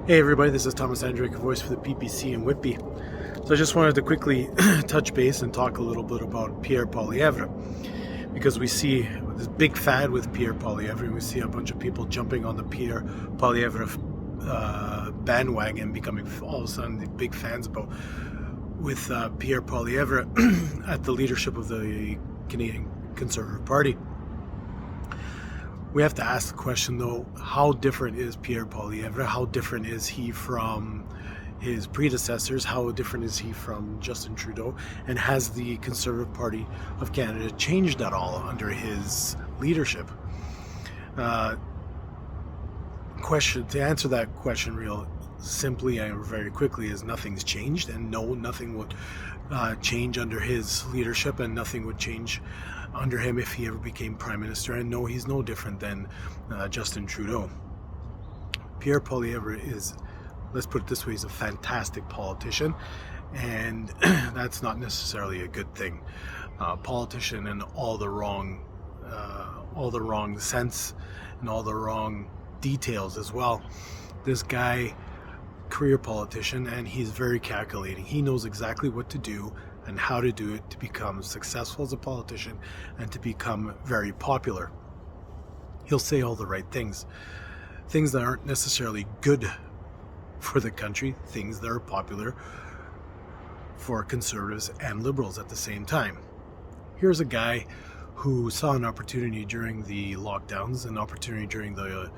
Hey everybody, this is Thomas Andrick, voice for the PPC in Whitby. So I just wanted to quickly touch base and talk a little bit about Pierre Poilievre, because we see this big fad with Pierre Poilievre, and we see a bunch of people jumping on the Pierre Poilievre bandwagon, becoming all of a sudden the big fans with Pierre Poilievre at the leadership of the Canadian Conservative Party. We have to ask the question, though, how different is Pierre Poilievre? How different is he from his predecessors? How different is he from Justin Trudeau? And has the Conservative Party of Canada changed at all under his leadership? To answer that question real simply and very quickly is nothing's changed, and no, nothing would change under his leadership, and nothing would change under him if he ever became Prime Minister. And no, he's no different than Justin Trudeau. Pierre Poilievre is, let's put it this way, he's a fantastic politician, and that's not necessarily a good thing. Politician in all the wrong sense and all the wrong details as well. This guy, career politician, and he's very calculating. He knows exactly what to do and how to do it to become successful as a politician and to become very popular. He'll say all the right things that aren't necessarily good for the country, things that are popular for conservatives and liberals at the same time. Here's a guy who saw an opportunity during the lockdowns, an opportunity during the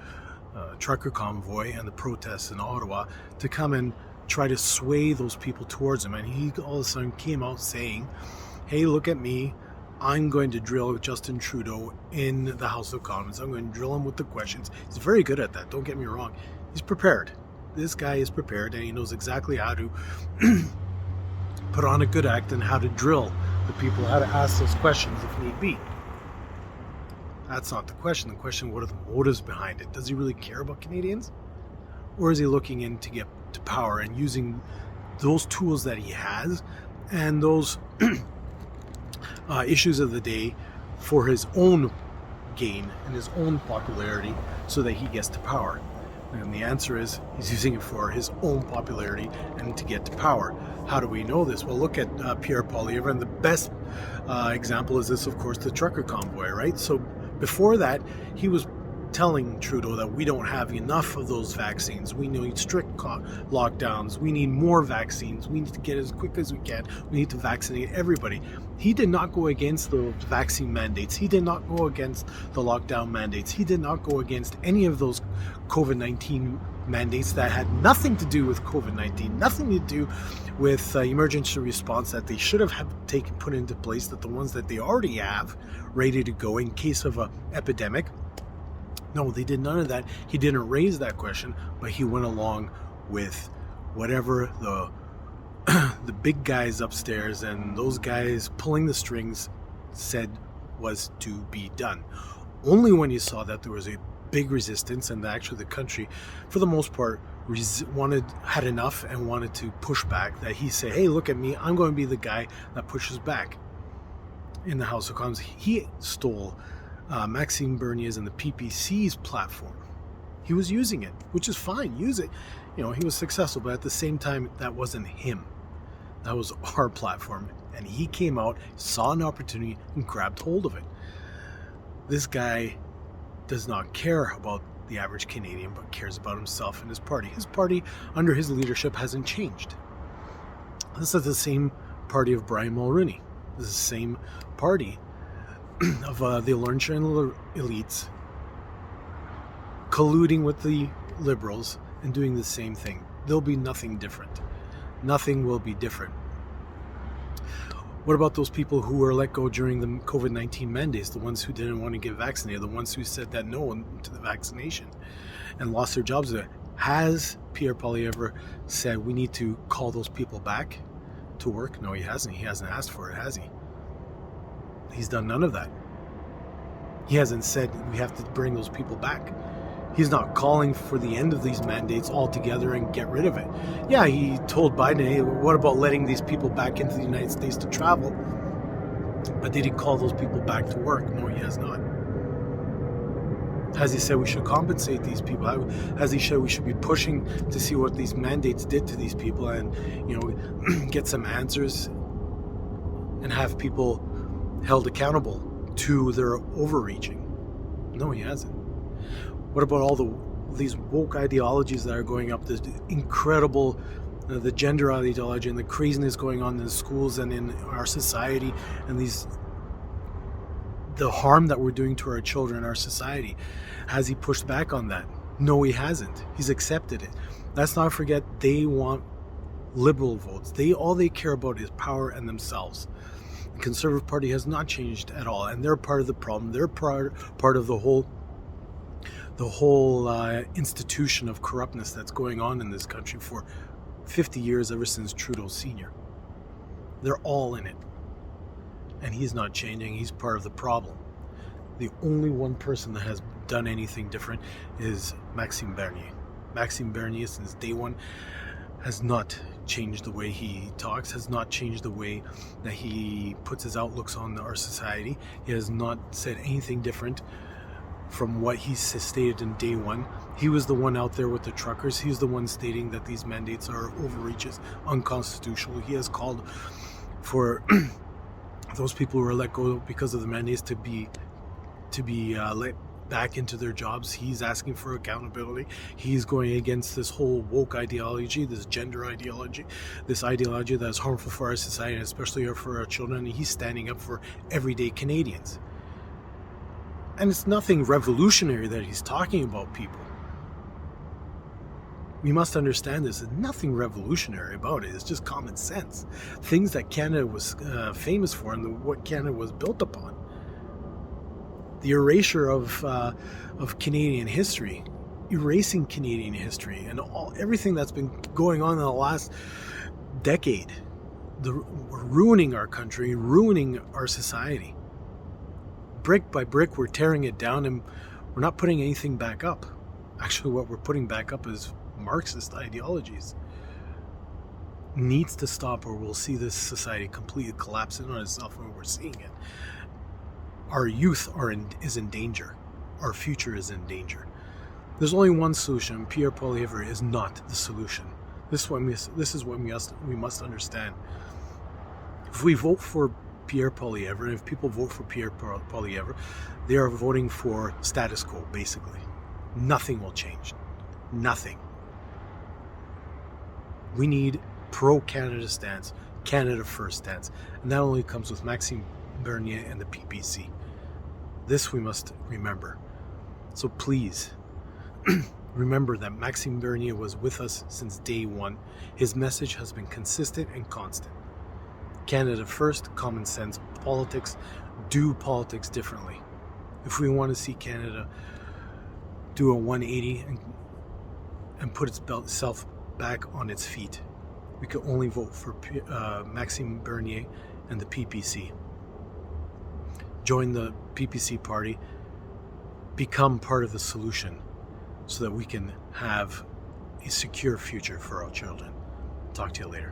trucker convoy and the protests in Ottawa to come and try to sway those people towards him. And he all of a sudden came out saying, hey, look at me, I'm going to drill Justin Trudeau in the House of Commons. I'm going to drill him with the questions. He's very good at that, don't get me wrong. He's prepared. This guy is prepared, and he knows exactly how to put on a good act and how to drill the people, how to ask those questions if need be. That's not the question. The question, what are the motives behind it? Does he really care about Canadians? Or is he looking in to get to power and using those tools that he has and those issues of the day for his own gain and his own popularity so that he gets to power? And the answer is he's using it for his own popularity and to get to power. How do we know this? Well, look at Pierre Poilievre, and the best example is this, of course, the trucker convoy, right? So before that, he was telling Trudeau that we don't have enough of those vaccines. We need strict lockdowns. We need more vaccines. We need to get as quick as we can. We need to vaccinate everybody. He did not go against the vaccine mandates. He did not go against the lockdown mandates. He did not go against any of those COVID-19 mandates that had nothing to do with COVID-19, nothing to do with emergency response that they should have put into place, that the ones that they already have ready to go in case of an epidemic. No, they did none of that. He didn't raise that question, but he went along with whatever the big guys upstairs and those guys pulling the strings said was to be done. Only when you saw that there was a big resistance and actually the country, for the most part, had enough and wanted to push back, that he said, hey, look at me, I'm going to be the guy that pushes back in the House of Commons. He stole Maxime Bernier's and the PPC's platform. He was using it, which is fine, use it. He was successful, but at the same time, that wasn't him. That was our platform, and he came out, saw an opportunity, and grabbed hold of it. This guy does not care about the average Canadian, but cares about himself and his party. His party, under his leadership, hasn't changed. This is the same party of Brian Mulroney. This is the same party of the Laurentian elites colluding with the Liberals and doing the same thing. There'll be nothing different. Nothing will be different. What about those people who were let go during the COVID-19 mandates, the ones who didn't want to get vaccinated, the ones who said that no to the vaccination and lost their jobs? Has Pierre Poilievre said we need to call those people back to work? No, he hasn't. He hasn't asked for it, has he? He's done none of that. He hasn't said we have to bring those people back. He's not calling for the end of these mandates altogether and get rid of it. Yeah, he told Biden, hey, what about letting these people back into the United States to travel? But did he call those people back to work? No, he has not. Has he said we should compensate these people? Has he said we should be pushing to see what these mandates did to these people and, get some answers and have people held accountable to their overreaching? No, he hasn't. What about all these woke ideologies that are going up? This incredible, the gender ideology and the craziness going on in the schools and in our society, and the harm that we're doing to our children and our society. Has he pushed back on that? No, he hasn't. He's accepted it. Let's not forget, they want liberal votes. All they care about is power and themselves. The Conservative Party has not changed at all, and they're part of the problem. They're part of the whole institution of corruptness that's going on in this country for 50 years, ever since Trudeau Sr. They're all in it. And he's not changing. He's part of the problem. The only one person that has done anything different is Maxime Bernier. Maxime Bernier, since day one, has not changed the way he talks, has not changed the way that he puts his outlooks on our society. He has not said anything different from what he stated in day one. He was the one out there with the truckers. He's the one stating that these mandates are overreaches, unconstitutional. He has called for those people who are let go because of the mandates to be let back into their jobs. He's asking for accountability. He's going against this whole woke ideology, this gender ideology, this ideology that is harmful for our society, and especially for our children. And he's standing up for everyday Canadians. And it's nothing revolutionary that he's talking about, people. We must understand this. There's nothing revolutionary about it. It's just common sense. Things that Canada was famous for and what Canada was built upon. The erasure of Canadian history, erasing Canadian history, and everything that's been going on in the last decade. We're ruining our country, ruining our society. Brick by brick, we're tearing it down, and we're not putting anything back up. Actually, what we're putting back up is Marxist ideologies. Needs to stop, or we'll see this society completely collapsing on itself, and we're seeing it. Our youth is in danger. Our future is in danger. There's only one solution. Pierre Poilievre is not the solution. This is what we must understand. If we vote for Pierre Poilievre, and if people vote for Pierre Poilievre, they are voting for status quo, basically. Nothing will change. Nothing. We need pro-Canada stance, Canada first stance, and that only comes with Maxime Bernier and the PPC. This we must remember. So please, remember that Maxime Bernier was with us since day one. His message has been consistent and constant. Canada first, common sense, politics, do politics differently. If we want to see Canada do a 180 and put itself back on its feet, we can only vote for Maxime Bernier and the PPC. Join the PPC party, become part of the solution so that we can have a secure future for our children. Talk to you later.